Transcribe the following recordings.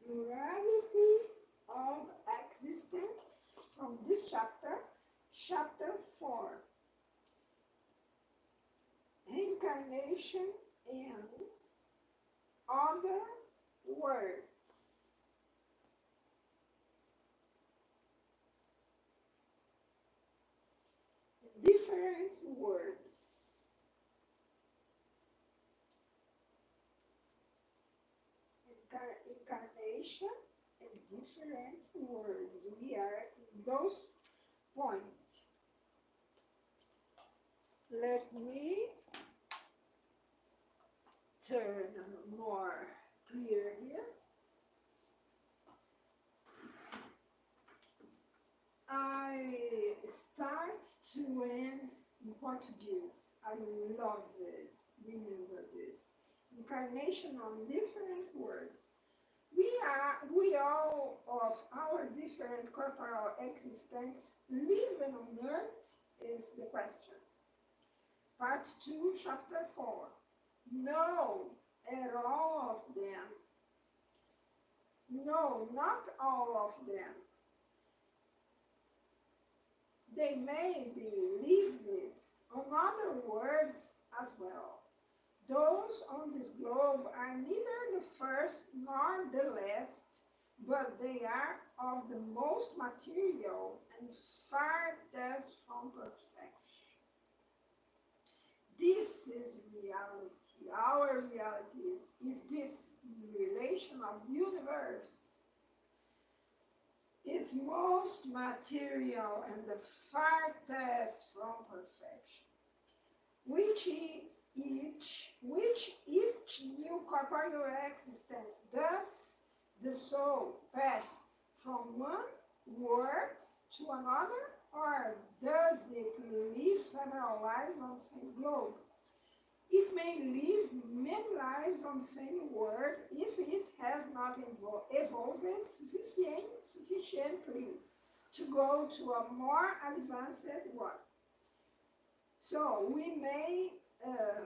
Plurality of existence from this chapter, chapter 4, incarnation and other words. Different words. Incarnation and different words. We are in those points. Let me turn more clear here. I start to end in Portuguese. I love it. Remember this. Incarnation on different words. We all of our different corporal existence living on earth is the question. Part 2, chapter 4. No, at all of them. No, not all of them. They may be lived on other words as well. Those on this globe are neither the first nor the last, but they are of the most material and farthest from perfection. This is reality. Our reality is this relation of the universe. It's most material and the farthest from perfection, which each new corporeal existence does the soul pass from one world to another, or does it live several lives on the same globe? It may live many lives on the same world if it has not evolved sufficiently to go to a more advanced one. So we may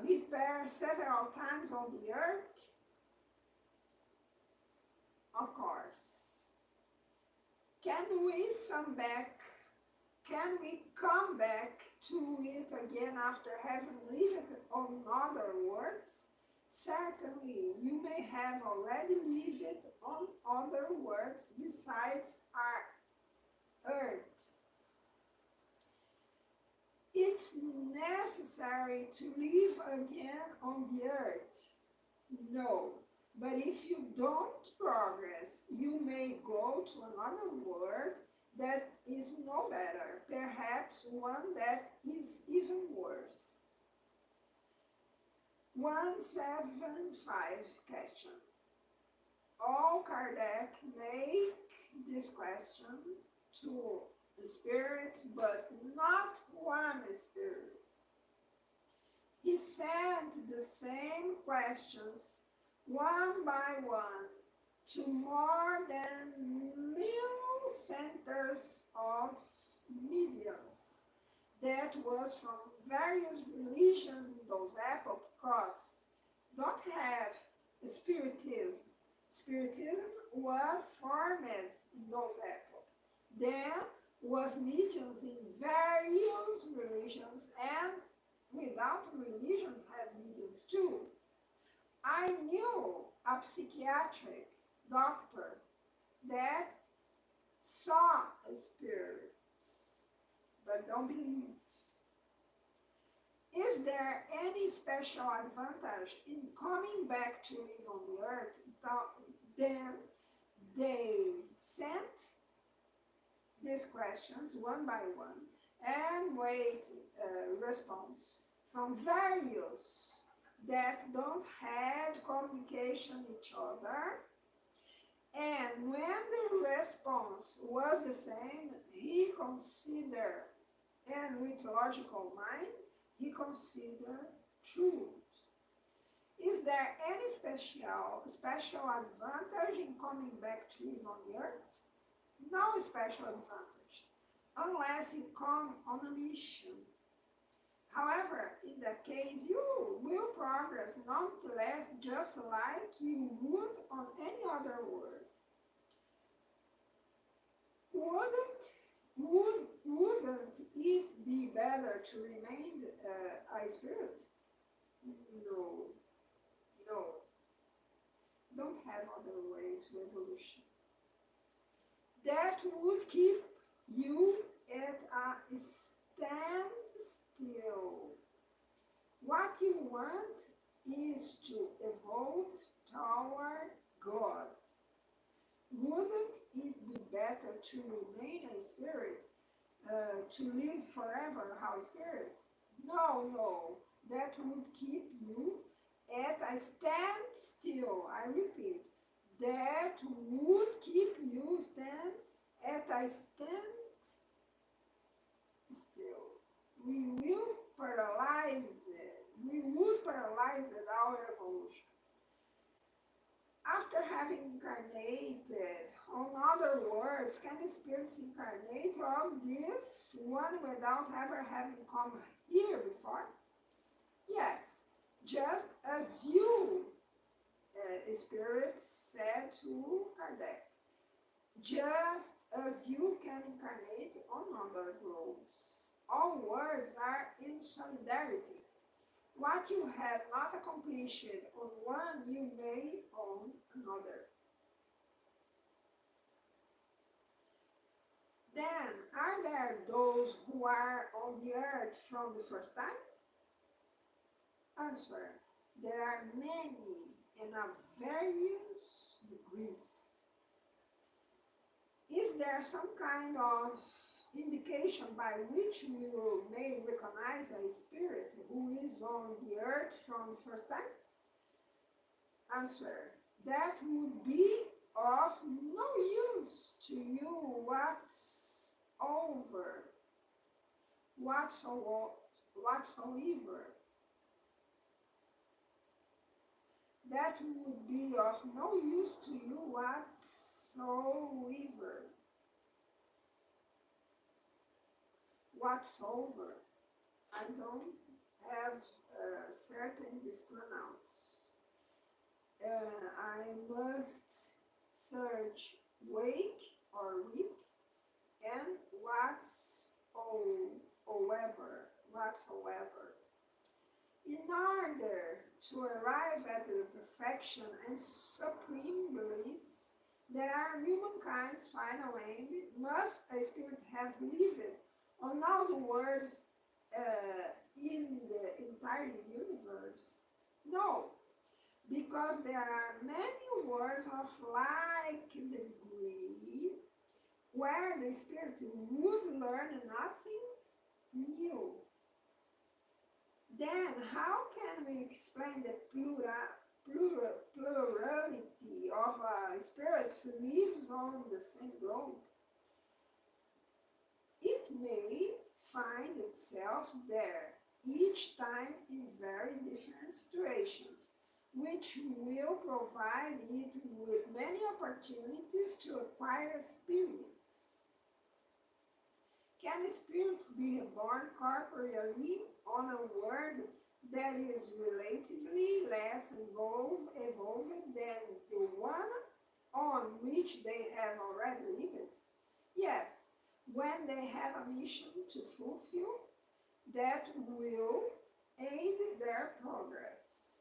repair several times on the earth, of course. Can we come back to it again after having lived on other worlds? Certainly, you may have already lived on other worlds besides our earth. It's necessary to live again on the earth? No. But if you don't progress, you may go to another world that is no better, perhaps one that is even worse. 175 question. All Kardec make this question to the spirits, but not one spirit. He sent the same questions one by one to more than 1,000,000 centers of mediums. That was from various religions in those epochs, because don't have spiritism. Spiritism was formed in those epochs. Then was mediums in various religions, and without religions have mediums too. I knew a psychiatric doctor that saw a spirit, but don't believe. Is there any special advantage in coming back to live on the earth? Then they sent these questions one by one and wait response from various that don't had communication each other. And when the response was the same, he considered, and with logical mind, he considered truth. Is there any special advantage in coming back to live on the earth? No special advantage, unless you come on a mission. However, in that case, you will progress nonetheless, just like you would on any other world. Wouldn't it be better to remain a spirit? No, no, don't have other way to evolution. That would keep you at a standstill. What you want is to evolve toward God. Wouldn't it be better to remain a spirit, to live forever how a spirit? No, no, that would keep you at a standstill. I repeat, that would keep you stand at a standstill. We will paralyze it. We would paralyze it, our evolution. After having incarnated, in other words, can the spirits incarnate on this one without ever having come here before? Yes, just as you, spirits, said to Kardec. Just as you can incarnate on other globes. All words are in solidarity. What you have not accomplished on one, you may on another. Then, are there those who are on the earth from the first time? Answer, there are many and of various degrees. Is there some kind of indication by which we may recognize a spirit who is on the earth from the first time? Answer, that would be of no use to you whatsoever. That would be of no use to you whatsoever. I don't have certain these pronouns. I must search wake or weak and whatsoever. In order to arrive at the perfection and supreme bliss that are humankind's final aim, must a spirit have lived on all the words in the entire universe? No, because there are many words of like degree where the spirit would learn nothing new. Then how can we explain the plurality of spirits who lives on the same globe? It may find itself there, each time in very different situations, which will provide it with many opportunities to acquire experience. Can spirits be reborn corporeally on a world that is relatively less evolved than the one on which they have already lived? Yes, when they have a mission to fulfill that will aid their progress.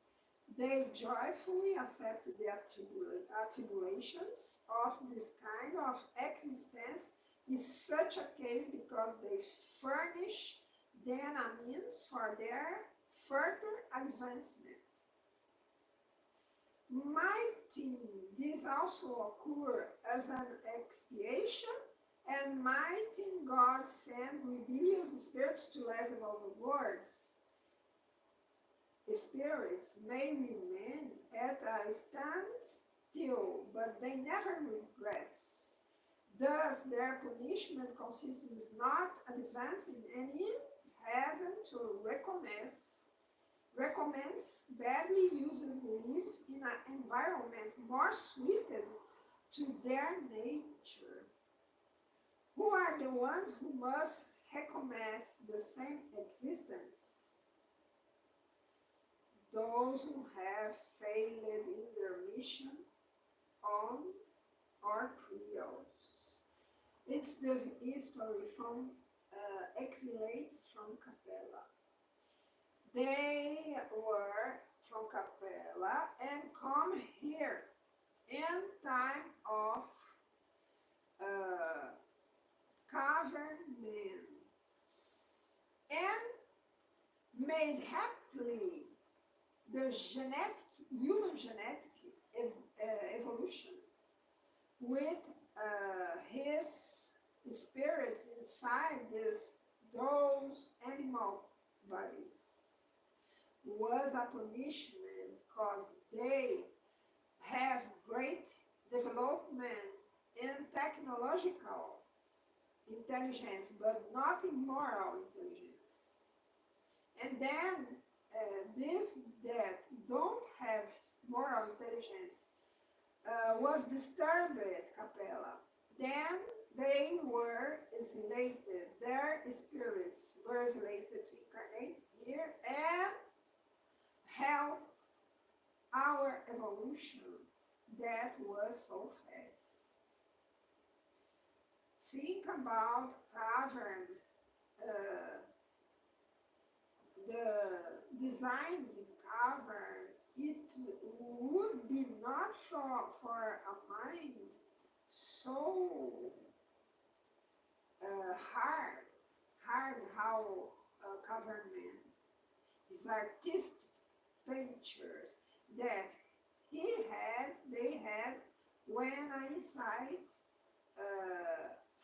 They joyfully accept the attribulations of this kind of existence is such a case because they furnish then a means for their further advancement. Might this also occur as an expiation, and might God send rebellious spirits to less evolved worlds? Spirits may remain at a standstill, but they never regress. Thus, their punishment consists not advancing and in heaven to recommence badly used lives in an environment more suited to their nature. Who are the ones who must recommence the same existence? Those who have failed in their mission on our trials. It's the history from exilates from Capella. They were from Capella and come here in time of uh, cavemen and made happily the human genetic evolution with his spirits inside those animal bodies was a punishment because they have great development in technological intelligence, but not in moral intelligence. And then this that don't have moral intelligence was disturbed, Capella. Then they were isolated. Their spirits were isolated to incarnate here and help our evolution that was so fast. Think about cavern, uh, the designs in cavern. It would be not for a mind so hard how government is artistic pictures that they had when I insight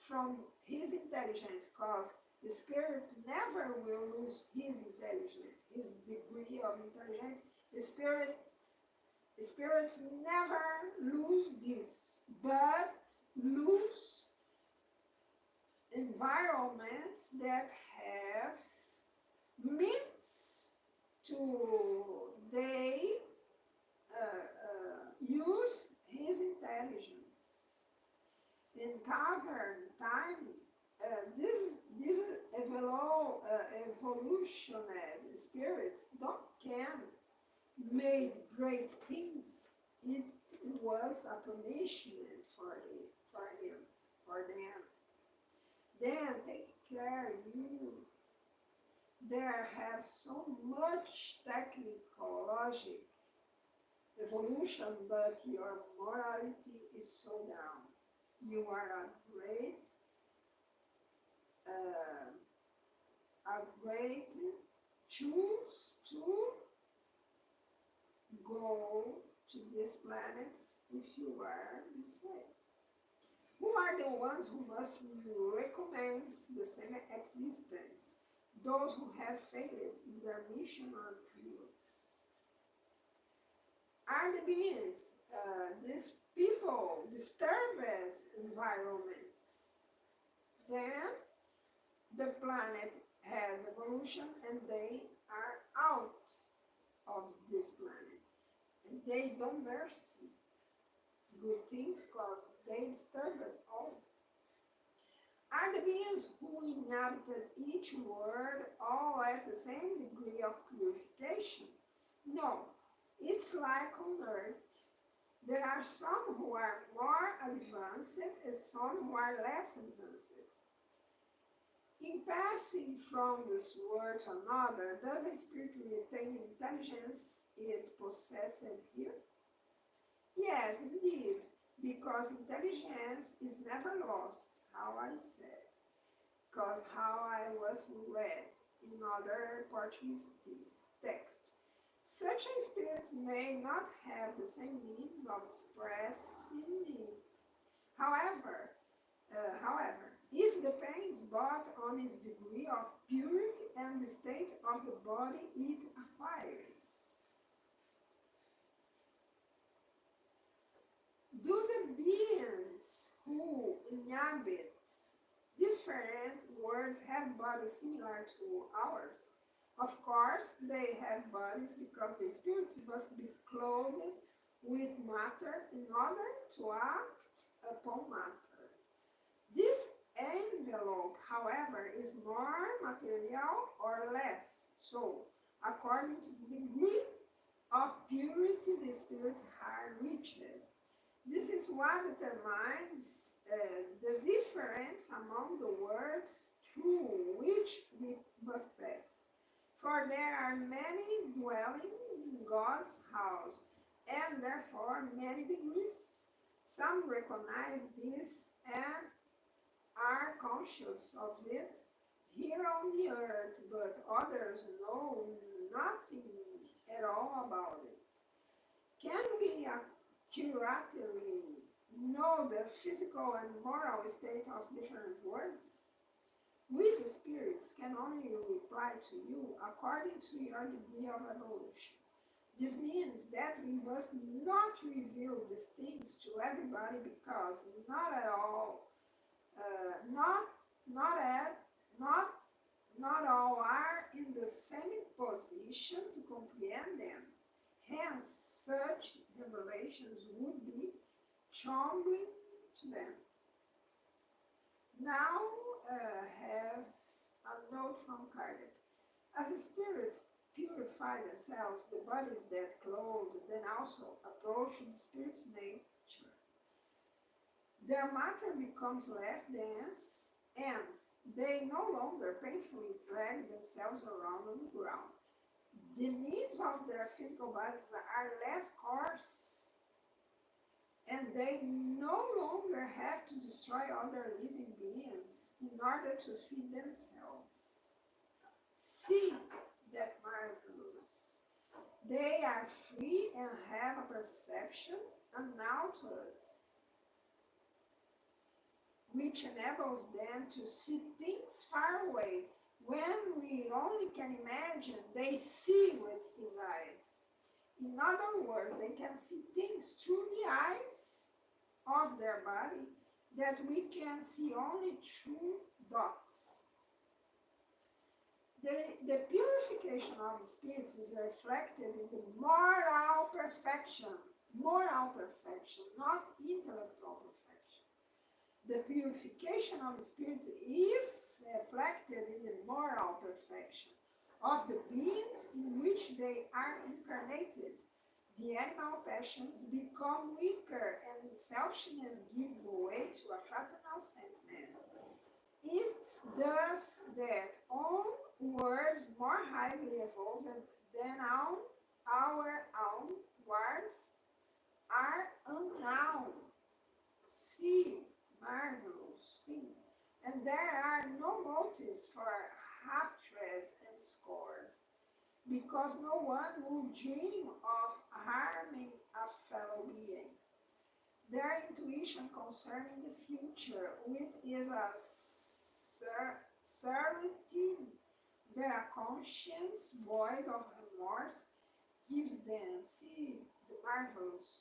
from his intelligence, because the spirit never will lose his intelligence, his degree of intelligence. The spirits never lose this, but lose environments that have means to they use his intelligence. In cavern time, this evolutionary spirits don't can made great things. It was a punishment for him, for them. Then take care you. There have so much technical logic evolution, but your morality is so down. You are a great choose to go to these planets if you are this way. Who are the ones who must recommend the same existence? Those who have failed in their mission on you. Are the beings, these people, disturbed environments? Then the planet has evolution and they are out of this planet. And they don't mercy good things because they disturb it all. Are the beings who inhabited each world all at the same degree of purification? No, it's like on earth. There are some who are more advanced and some who are less advanced. In passing from this world to another, does a spirit retain intelligence it possessed here? Yes, indeed, because intelligence is never lost, how I said, because how I was read in other Portuguese text. Such a spirit may not have the same means of expressing it. However, it depends both on its degree of purity and the state of the body it acquires. Do the beings who inhabit different worlds have bodies similar to ours? Of course, they have bodies because the spirit must be clothed with matter in order to act upon matter. This envelope, however, is more material or less. So, according to the degree of purity the spirit has reached, This is what determines the difference among the words through which we must pass. For there are many dwellings in God's house, and therefore many degrees. Some recognize this and are conscious of it here on the earth, but others know nothing at all about it. Can we accurately know the physical and moral state of different words? We, the spirits, can only reply to you according to your degree of evolution. This means that we must not reveal these things to everybody because not at all, not not at not not all are in the same position to comprehend them. Hence, such revelations would be troubling to them. Now, have a note from Kardec. As the spirit purify themselves, the bodies that clothe then also approach the spirit's nature. Their matter becomes less dense, and they no longer painfully drag themselves around on the ground. The needs of their physical bodies are less coarse, and they no longer have to destroy other living beings in order to feed themselves. See that marvelous. They are free and have a perception unknown to us, which enables them to see things far away. When we only can imagine, they see with his eyes. In other words, they can see things through the eyes of their body that we can see only through dots. The purification of spirits is reflected in the moral perfection, not intellectual perfection. The purification of the spirit is reflected in the moral perfection of the beings in which they are incarnated. The animal passions become weaker and selfishness gives way to a fraternal sentiment. It's thus that on words more highly evolved than our own words are unknown. See, marvelous thing. And there are no motives for hatred and discord, because no one will dream of harming a fellow being. Their intuition concerning the future, which is a certainty that a conscience void of remorse gives them. See the marvelous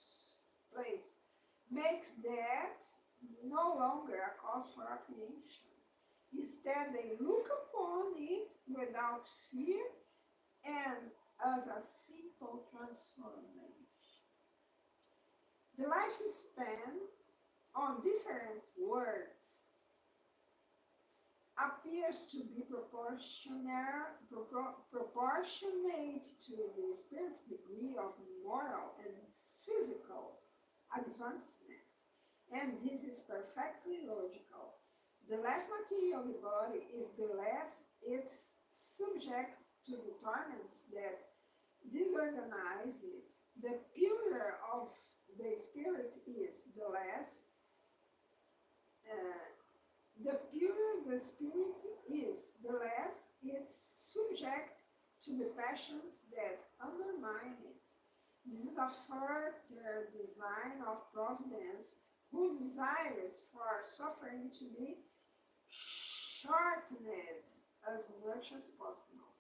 place. Makes that no longer a cause for apprehension. Instead, they look upon it without fear and as a simple transformation. The lifespan on different words appears to be proportionate to the spirit's degree of moral and physical advancement, and this is perfectly logical. The less material the body is, the less it's subject to the torments that disorganize it. The purer of the spirit is, the purer the spirit is, the less it's subject to the passions that undermine it. This is a further design of providence, who desires for suffering to be shortened as much as possible.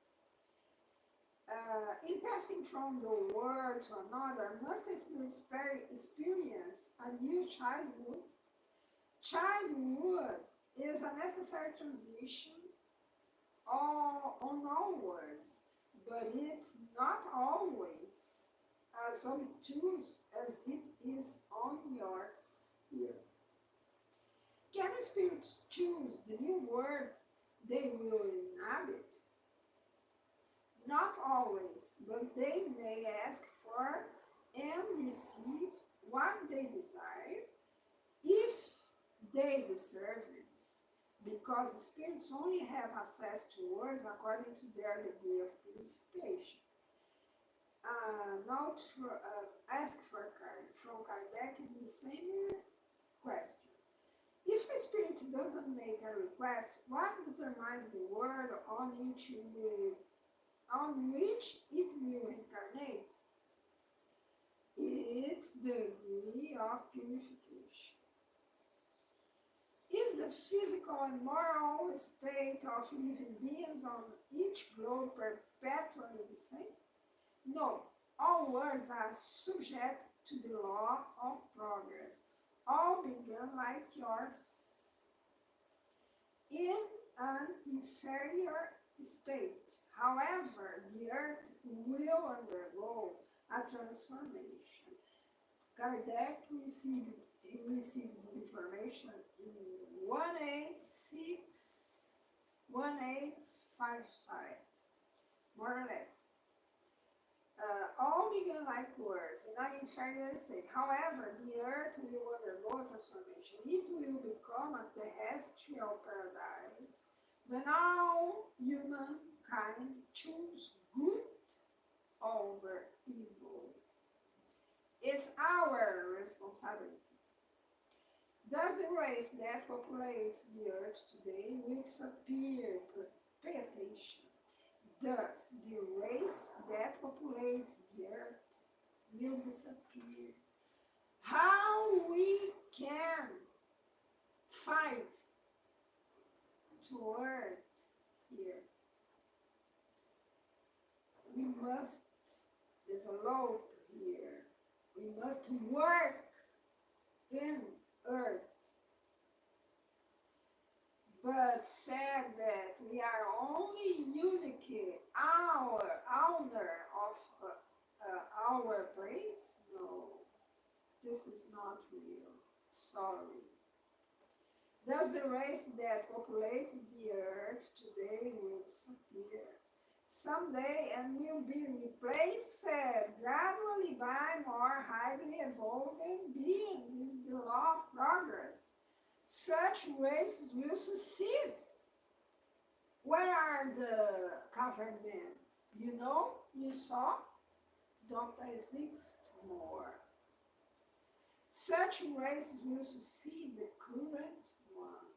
In passing from the world to another, must the spirit experience a new childhood? Childhood is a necessary transition on all words, but it's not always as obtuse as it is on yours here. Can the spirits choose the new word they will inhabit? Not always, but they may ask for and receive what they desire, if they deserve it, because spirits only have access to words according to their degree of purification. Note asked from Kardec in the same question. If a spirit doesn't make a request, what determines the word on which it will incarnate? Its degree of purification. Is the physical and moral state of living beings on each globe perpetually the same? No, all words are subject to the law of progress. All began like yours, in an inferior state. However, the earth will undergo a transformation. Kardec received this information in 1855, more or less. All began like words in an inferior state. However, the earth will undergo a transformation. It will become a terrestrial paradise when all humankind choose good over evil. It's our responsibility. Thus, the race that populates the earth today will disappear. Pay attention. Thus, the race that populates the earth will disappear. How we can fight toward here? We must develop here. We must work in earth. But said that we are only unique, our owner of our place? No, this is not real. Sorry. Thus the race that populates the earth today will disappear someday and will be replaced gradually by more highly evolving beings. Is the law of progress. Such races will succeed. Where are the cavemen? You know, you saw, don't exist more. Such races will succeed the current one,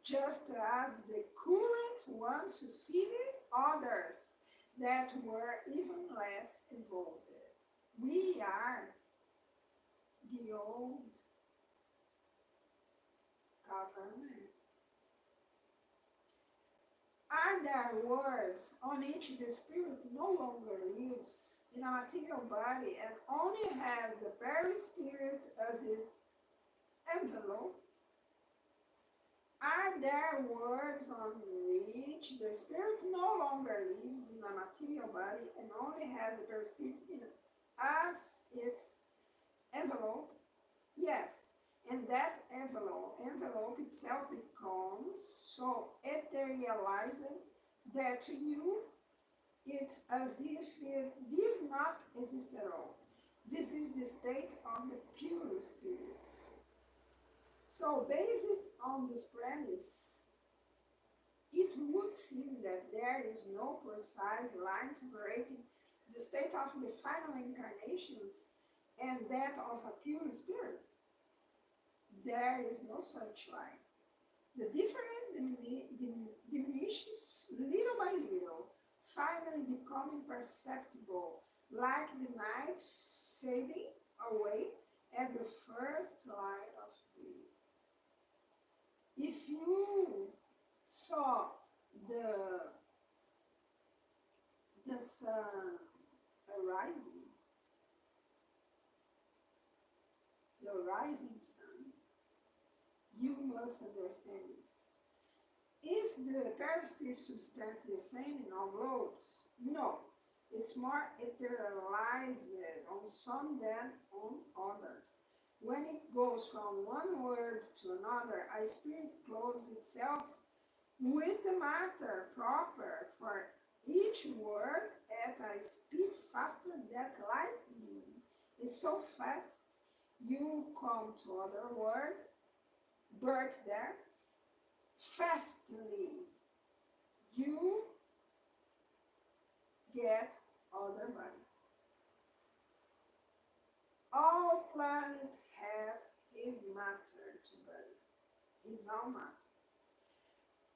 just as the current one succeeded others that were even less evolved. We are the old government. Are there words on which the spirit no longer lives in a material body and only has the very spirit as an envelope? Are there words on which the spirit no longer lives in a material body and only has the very spirit as its envelope? Yes. And that envelope itself becomes so etherealized that to you it's as if it did not exist at all. This is the state of the pure spirits. So based on this premise, it would seem that there is no precise line separating the state of the final incarnations and that of a pure spirit. There is no such line. The difference diminishes little by little, finally becoming perceptible, like the night fading away at the first light of day. If you saw the sun arising, the rising sun, you must understand this. Is the perispirit substance the same in all globes? No. It's more etherealized on some than on others. When it goes from one word to another, a spirit clothes itself with the matter proper for each word at a speed faster than lightning. It's so fast. you come to other world, birth there, fastly you get other body. All planets have his matter to body, his own matter.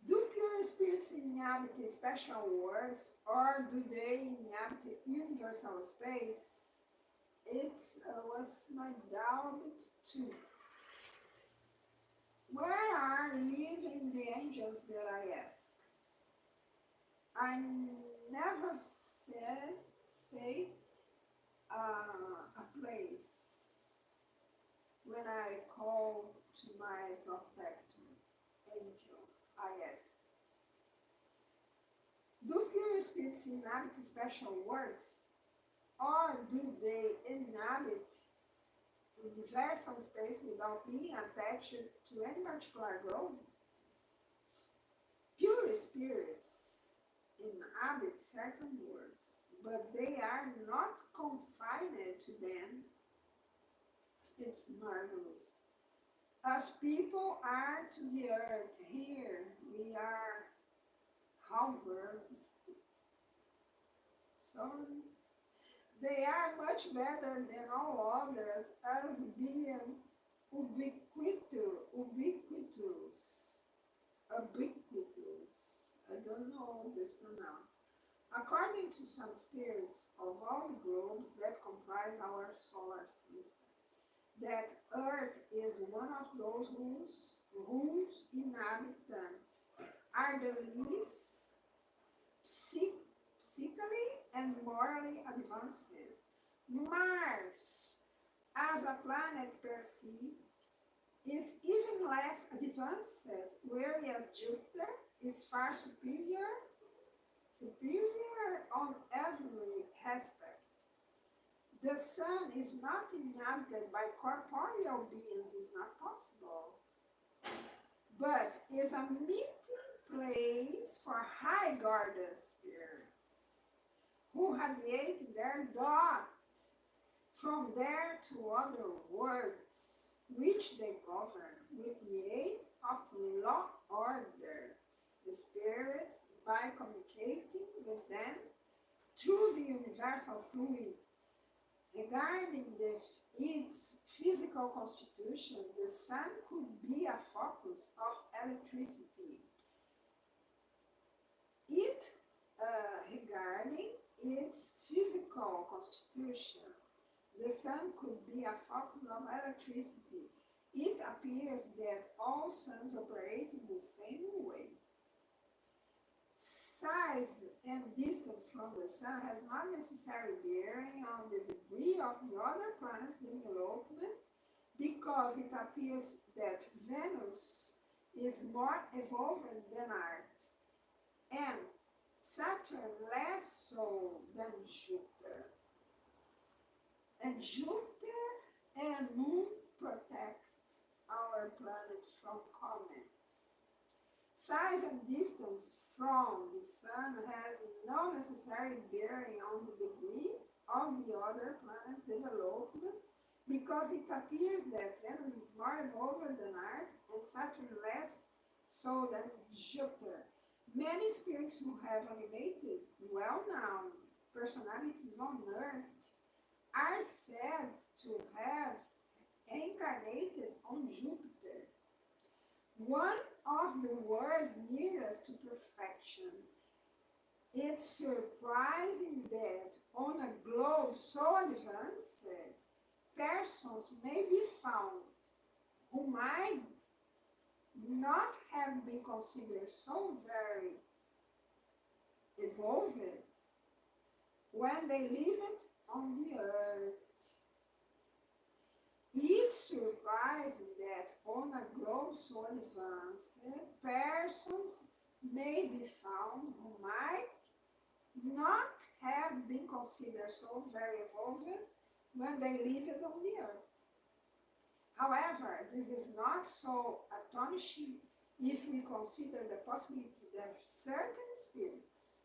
Do pure spirits inhabit special worlds, or do they inhabit universal space? It was my doubt too. Where are living the angels that I ask? I never say a place when I call to my protector angel. I ask. Do pure spirits inhabit special worlds, or do they inhabit universal space without being attached to any particular globe? Pure spirits inhabit certain worlds, but they are not confined to them. It's marvelous. As people are to the earth, here we are half-verbs. Sorry. They are much better than all others as being ubiquitous. Ubiquitous. I don't know this pronounced. According to some spirits of all the globes that comprise our solar system, that Earth is one of those whose inhabitants are the least psychically and morally advanced. Mars, as a planet per se, is even less advanced, whereas Jupiter is far superior on every aspect. The sun is not inhabited by corporeal beings, is not possible, but is a meeting place for high guarded spirits who radiate their dot from there to other worlds, which they govern with the aid of law order. The spirits, by communicating with them through the universal fluid, regarding its physical constitution, the sun could be a focus of electricity. It, regarding its physical constitution, the sun could be a focus of electricity. It appears that all suns operate in the same way. Size and distance from the sun has not necessarily bearing on the degree of the other planets' development, because it appears that Venus is more evolved than Earth, and Saturn less so than Jupiter. And Jupiter and Moon protect our planet from comets. Size and distance from the sun has no necessary bearing on the degree of the other planet's development, because it appears that Venus is more evolved than Earth and Saturn less so than Jupiter. Many spirits who have animated, well-known personalities on Earth are said to have incarnated on Jupiter, one of the worlds nearest to perfection. It's surprising that on a globe so advanced, persons may be found who might not have been considered so very evolved when they lived on the earth. It's surprising that on a globe so advanced, persons may be found who might not have been considered so very evolved when they lived on the earth. However, this is not so astonishing if we consider the possibility that certain spirits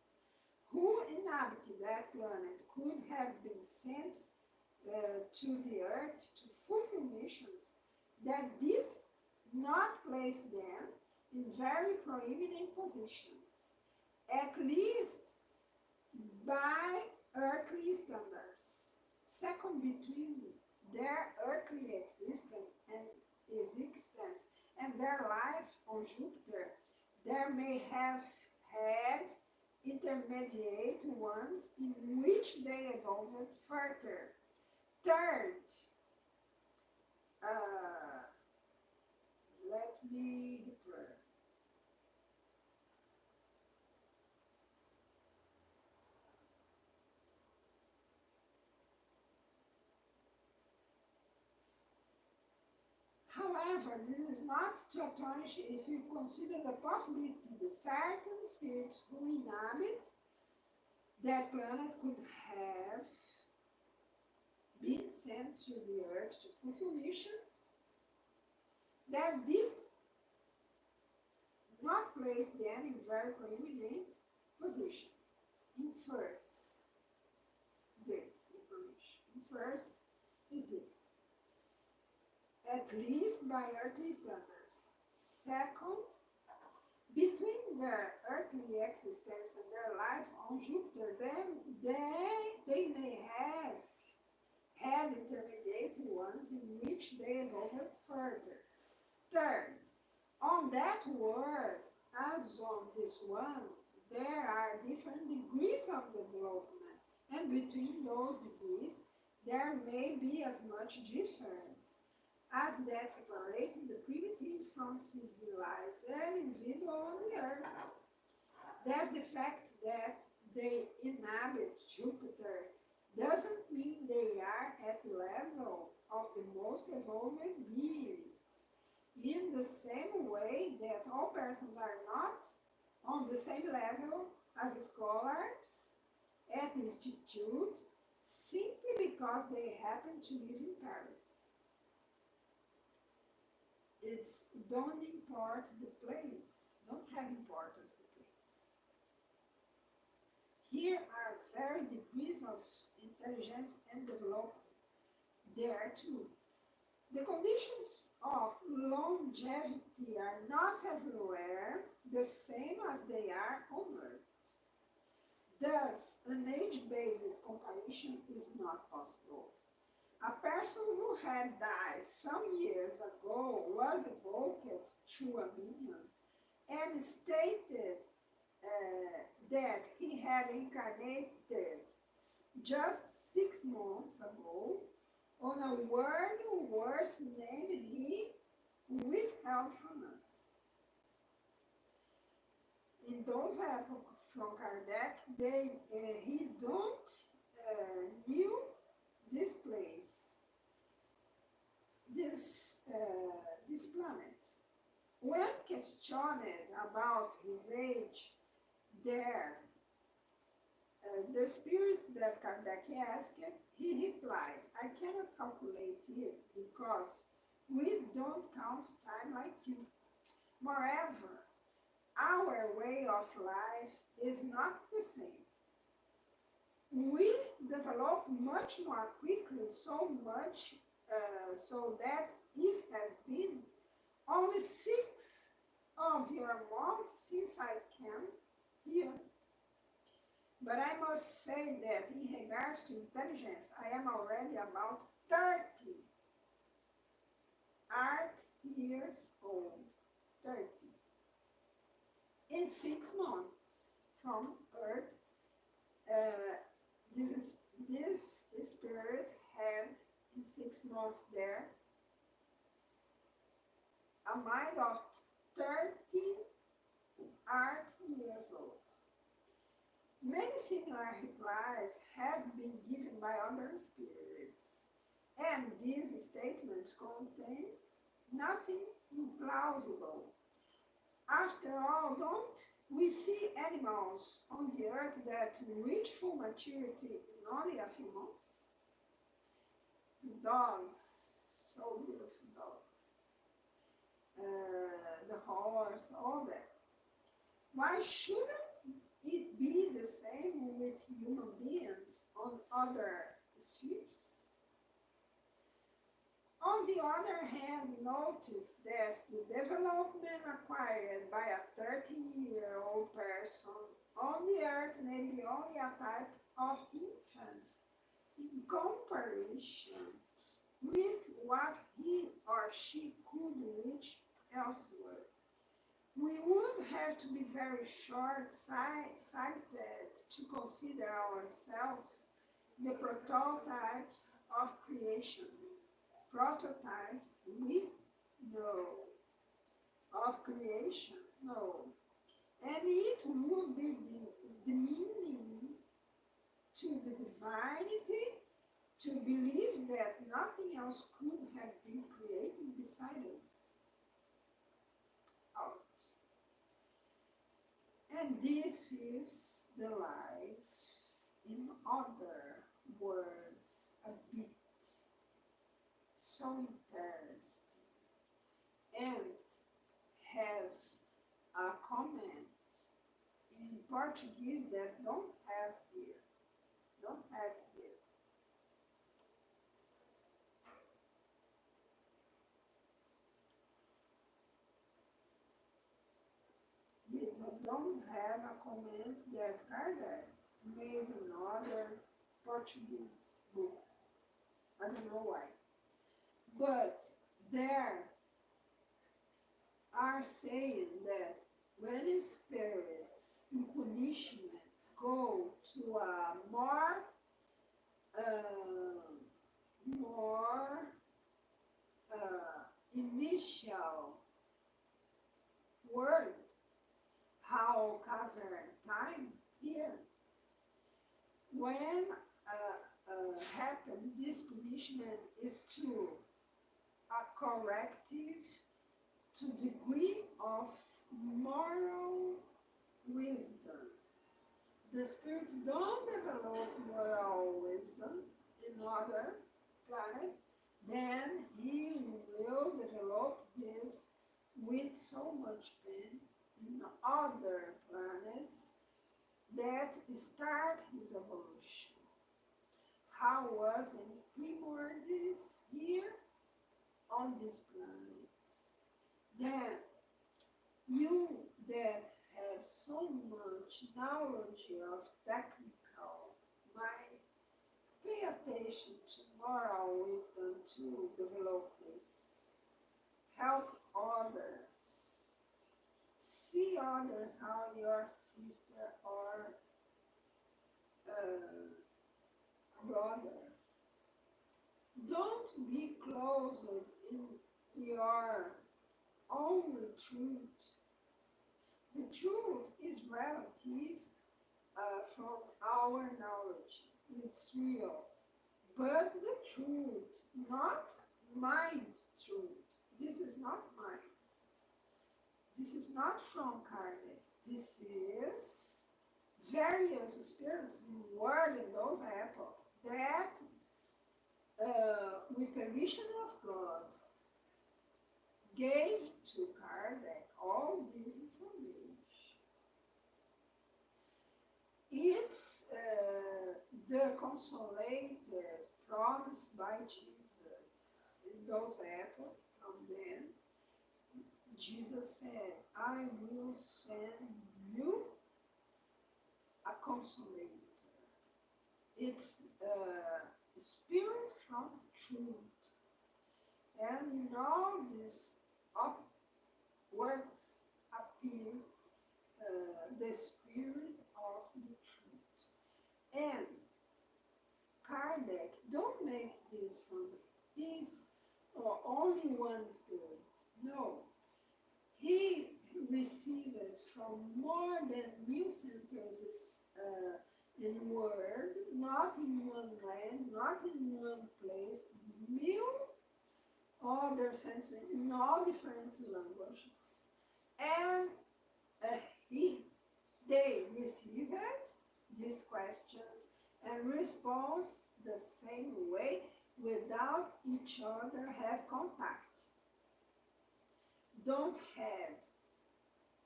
who inhabited that planet could have been sent to the earth to fulfill that did not place them in very prominent positions, at least by earthly standards. Second, between their earthly existence and their life on Jupiter, there may have had intermediate ones in which they evolved further. Third, uh, let me return. However, this is not to astonish if you consider the possibility that certain spirits who inhabit that planet could have been sent to the earth to fulfill missions that did not place them in very prominent position. In first, this information. First is this. At least by earthly standards. Second, between their earthly existence and their life on Jupiter, they may have had intermediate ones in which they evolved further. Third, on that world, as on this one, there are different degrees of development, and between those degrees, there may be as much difference as that separating the primitive from civilized individual on the earth. That's the fact that they inhabit Jupiter doesn't mean they are at the level of the most evolved beings. In the same way that all persons are not on the same level as scholars at institutes simply because they happen to live in Paris. It's don't import the place, don't have importance the place. Here are varied degrees of intelligence and development. There too. The conditions of longevity are not everywhere the same as they are on Earth. Thus, an age-based comparison is not possible. A person who had died some years ago was evoked through a medium and stated that he had incarnated just 6 months ago on a word worse name he withheld from us. In those epochs from Kardec, he don't knew this place, this planet. When questioned about his age, there, the spirit that Kardec asked, he replied, I cannot calculate it because we don't count time like you. Moreover, our way of life is not the same. We develop much more quickly, so that it has been only 6 of your months since I came here. But I must say that in regards to intelligence, I am already about 30 years old. 30. In 6 months from Earth, this spirit had in 6 months there a mind of 30 years old. Many similar replies have been given by other spirits, and these statements contain nothing implausible. After all, don't we see animals on the earth that reach full maturity in only a few months? Dogs, so beautiful dogs. The horse, all that. Why shouldn't it be the same with human beings on other spheres? On the other hand, notice that the development acquired by a 30-year-old person on the earth may be only a type of infants in comparison with what he or she could reach elsewhere. We would have to be very short-sighted to consider ourselves the prototypes of creation. Prototypes, we know. Of creation, no. And it would be demeaning to the divinity to believe that nothing else could have been created beside us. Out. And this is the life, in other words, a bit so interesting, and have a comment in Portuguese that don't have here. Don't have here. We don't have a comment that Kardec made in other Portuguese book. I don't know why. But there are saying that when spirits in punishment go to a more initial word, how cavern time here, when happen, this punishment is to a corrective to degree of moral wisdom. The spirit don't develop moral wisdom in other planet, then he will develop this with so much pain in other planets that start his evolution. How was in primordials here on this planet? Then you that have so much knowledge of technical mind, pay attention to moral wisdom to develop this. Help others. See others how your sister or brother. Don't be closed in your only truth. The truth is relative from our knowledge. It's real. But the truth, not mind truth. This is not mine. This is not from Kardec. This is various spirits in the world in those epochs that, with permission of God, gave to Kardec all this information. It's the consolated promise by Jesus in those epochs. From then, Jesus said, I will send you a consolator. It's a spirit from truth. And in all these works appear the spirit of the truth. And Kardec don't make this from his or only one spirit. No. He received it from more than 1,000 centers in world, not in one land, not in one place, 1,000 other senses in all different languages. And they received these questions and response the same way without each other have contact. Don't have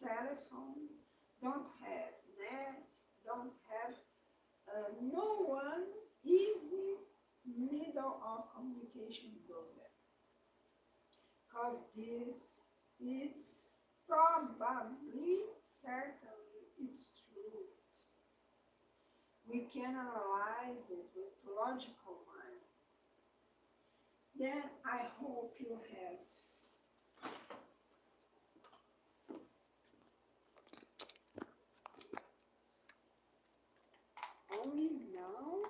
telephone, don't have net, don't have no one easy middle of communication with those apps. because this it's probably, certainly, it's true. We can analyze it with logical mind. Then I hope you have only now,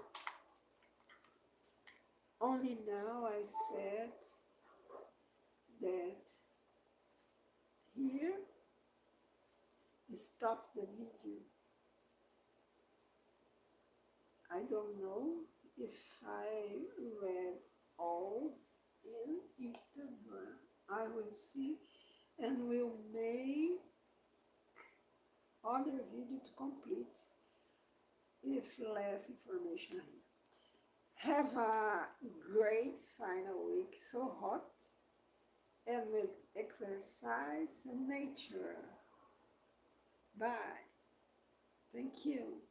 only now I said that here stop the video. I don't know if I read all in Instagram. I will see and will make other video to complete if less information here. Have a great final week, so hot, and with exercise and nature. Bye. Thank you.